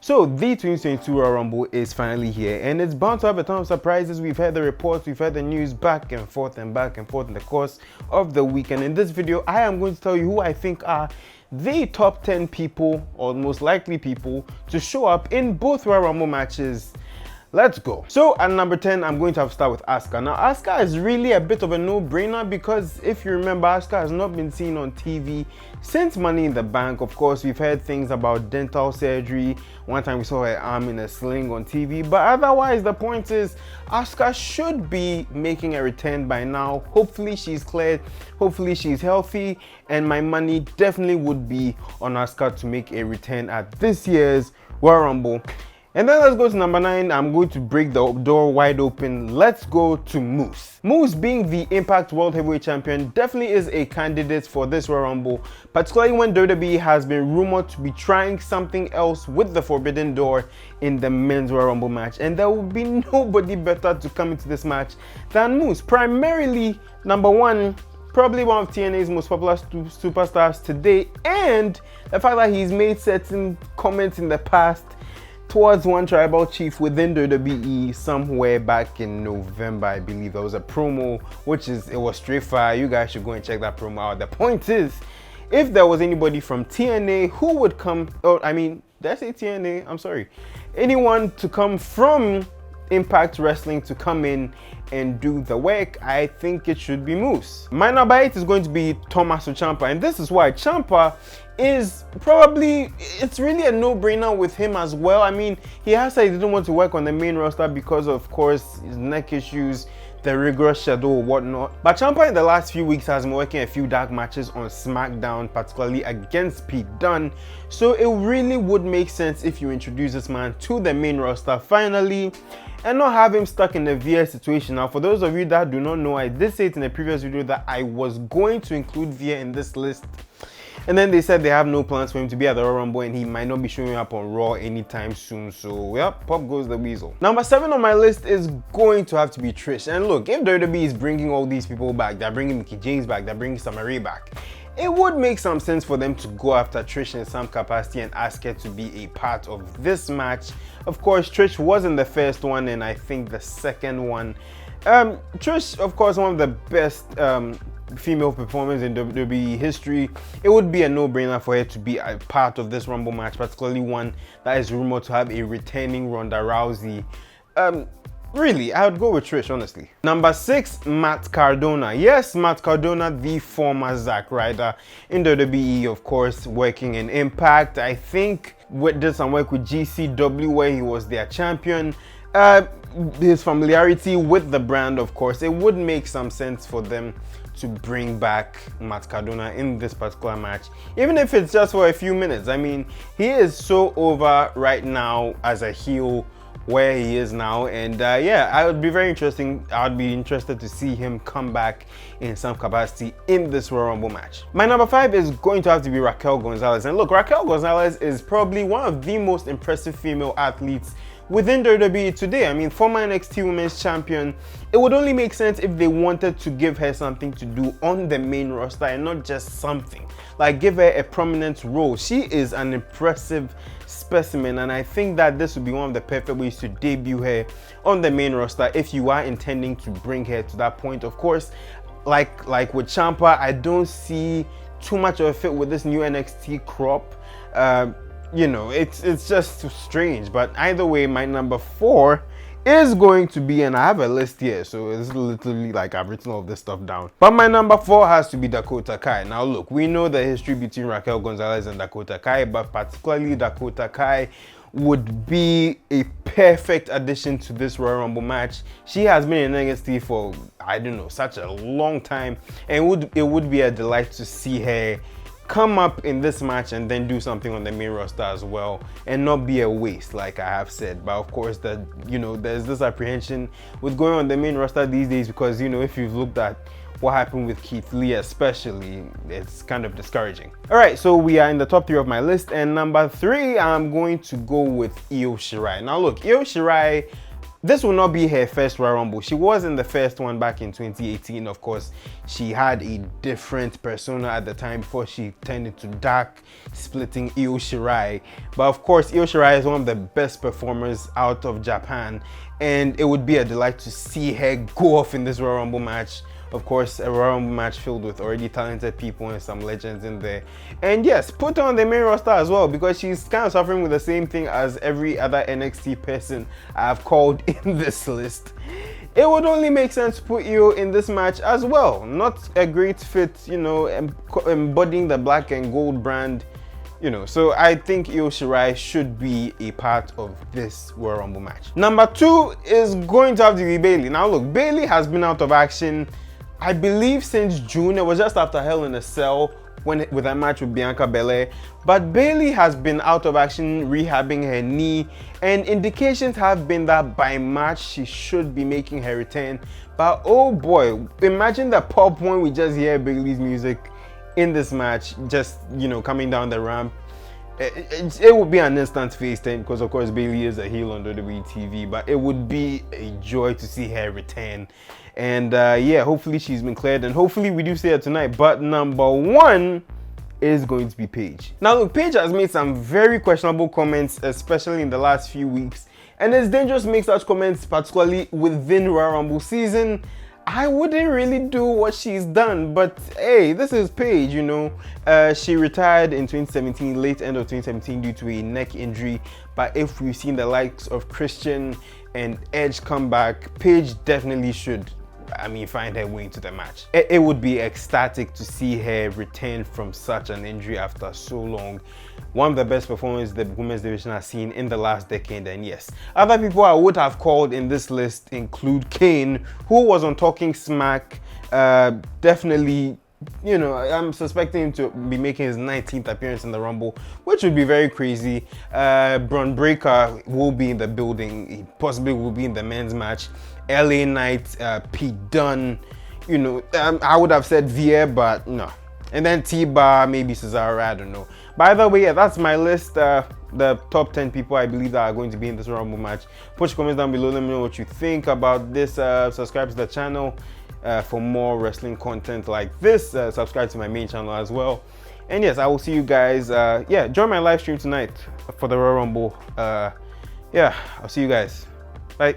So the 2022 Royal Rumble is finally here, and it's bound to have a ton of surprises. We've heard the reports, we've heard the news back and forth in the course of the weekend. In this video, I am going to tell you who I think are the top 10 people, or most likely people, to show up in both Royal Rumble matches. Let's go. So at number 10, I'm going to have to start with Asuka. Now, Asuka is really a bit of a no-brainer because if you remember, Asuka has not been seen on TV since Money in the Bank. Of course, we've heard things about dental surgery. One time we saw her arm in a sling on TV, but otherwise, the point is Asuka should be making a return by now. Hopefully she's cleared, hopefully she's healthy, and my money definitely would be on Asuka to make a return at this year's Royal Rumble. And then let's go to number 9. I'm going to break the door wide open. Let's go to Moose. Moose, being the Impact World Heavyweight Champion, definitely is a candidate for this Royal Rumble, particularly when WWE has been rumored to be trying something else with the Forbidden Door in the Men's Royal Rumble match. And there will be nobody better to come into this match than Moose. Primarily, number 1, probably one of TNA's most popular superstars today, and the fact that he's made certain comments in the past towards one tribal chief within WWE somewhere back in November, I believe. There was a promo, it was straight fire. You guys should go and check that promo out. The point is, if there was anybody from TNA who would come, did I say TNA? I'm sorry. Anyone to come from Impact Wrestling to come in and do the work, I think it should be Moose. My number 8 is going to be Tommaso Ciampa, and this is why. Ciampa is probably, it's really a no-brainer with him as well. I mean, he has said he didn't want to work on the main roster because of course his neck issues, the rigorous schedule or whatnot. But Ciampa in the last few weeks has been working a few dark matches on SmackDown, particularly against Pete Dunne. So it really would make sense if you introduce this man to the main roster finally and not have him stuck in a VS situation. Now, for those of you that do not know, I did say it in a previous video that I was going to include Via in this list. And then they said they have no plans for him to be at the Royal Rumble and he might not be showing up on Raw anytime soon. So, yep, pop goes the weasel. Number 7 on my list is going to have to be Trish. And look, if WWE is bringing all these people back, they're bringing Mickie James back, they're bringing Summer back, it would make some sense for them to go after Trish in some capacity and ask her to be a part of this match. Of course, Trish wasn't the first one and I think the second one. Trish, of course, one of the best female performers in WWE history. It would be a no-brainer for her to be a part of this Rumble match, particularly one that is rumored to have a returning Ronda Rousey. Really, I would go with Trish, honestly. Number 6, Matt Cardona. Yes, Matt Cardona, the former Zack Ryder in WWE, of course, working in Impact. I think did some work with GCW where he was their champion. His familiarity with the brand, of course, it would make some sense for them to bring back Matt Cardona in this particular match, even if it's just for a few minutes. I mean, he is so over right now as a heel where he is now, and yeah, I would be interested to see him come back in some capacity in this Royal Rumble match. My number 5 is going to have to be Raquel Gonzalez, and look, Raquel Gonzalez is probably one of the most impressive female athletes within WWE today. I mean, former NXT Women's Champion. It would only make sense if they wanted to give her something to do on the main roster and not just something, like give her a prominent role. She is an impressive specimen, and I think that this would be one of the perfect ways to debut her on the main roster if you are intending to bring her to that point. Of course, like with Ciampa, I don't see too much of a fit with this new NXT crop. You know, it's just strange. But either way, my number 4 is going to be, and I have a list here, so it's literally like I've written all this stuff down. But my number 4 has to be Dakota Kai. Now look, we know the history between Raquel Gonzalez and Dakota Kai, but particularly Dakota Kai would be a perfect addition to this Royal Rumble match. She has been in NXT for, I don't know, such a long time, and it would be a delight to see her come up in this match and then do something on the main roster as well and not be a waste, like I have said. But of course, there's this apprehension with going on the main roster these days because, you know, if you've looked at what happened with Keith Lee especially, it's kind of discouraging. All right, so we are in the top 3 of my list, and number 3, I'm going to go with Yoshirai. Now look, Yoshirai this will not be her first Royal Rumble. She was in the first one back in 2018. Of course, she had a different persona at the time before she turned into dark, splitting Yoshirai. But of course, Yoshirai is one of the best performers out of Japan, and it would be a delight to see her go off in this Royal Rumble match. Of course, a Royal Rumble match filled with already talented people and some legends in there. And yes, put her on the main roster as well, because she's kind of suffering with the same thing as every other NXT person I've called in this list. It would only make sense to put you in this match as well. Not a great fit, you know, embodying the black and gold brand, you know. So I think Yoshirai should be a part of this Royal Rumble match. Number 2 is going to have to be Bayley. Now look, Bayley has been out of action, I believe, since June. It was just after Hell in a Cell with that match with Bianca Belair. But Bayley has been out of action rehabbing her knee, and indications have been that by March she should be making her return. But oh boy, imagine the pop when we just hear Bayley's music in this match, just, you know, coming down the ramp. It would be an instant face turn, because of course Bayley is a heel on WWE TV, but it would be a joy to see her return. And yeah, hopefully she's been cleared, and hopefully we do see her tonight. But number 1 is going to be Paige. Now look, Paige has made some very questionable comments, especially in the last few weeks, and it's dangerous to make such comments, particularly within Royal Rumble season. I wouldn't really do what she's done, but hey, this is Paige, you know. She retired in 2017, late end of 2017, due to a neck injury. But if we've seen the likes of Christian and Edge come back, Paige definitely should, I mean, find her way into the match. It would be ecstatic to see her return from such an injury after so long. One of the best performances the women's division has seen in the last decade. And yes, other people I would have called in this list include Kane, who was on Talking Smack. Definitely, you know, I'm suspecting him to be making his 19th appearance in the Rumble, which would be very crazy. Braun Breaker will be in the building. He possibly will be in the men's match. LA Knight, Pete Dunne, you know, I would have said Vier, but no. And then T-Bar, maybe Cesaro, I don't know. By the way, yeah, that's my list. The top 10 people I believe that are going to be in this Rumble match. Put your comments down below. Let me know what you think about this. Subscribe to the channel for more wrestling content like this. Subscribe to my main channel as well. And yes, I will see you guys. Yeah, join my live stream tonight for the Royal Rumble. Yeah, I'll see you guys. Bye.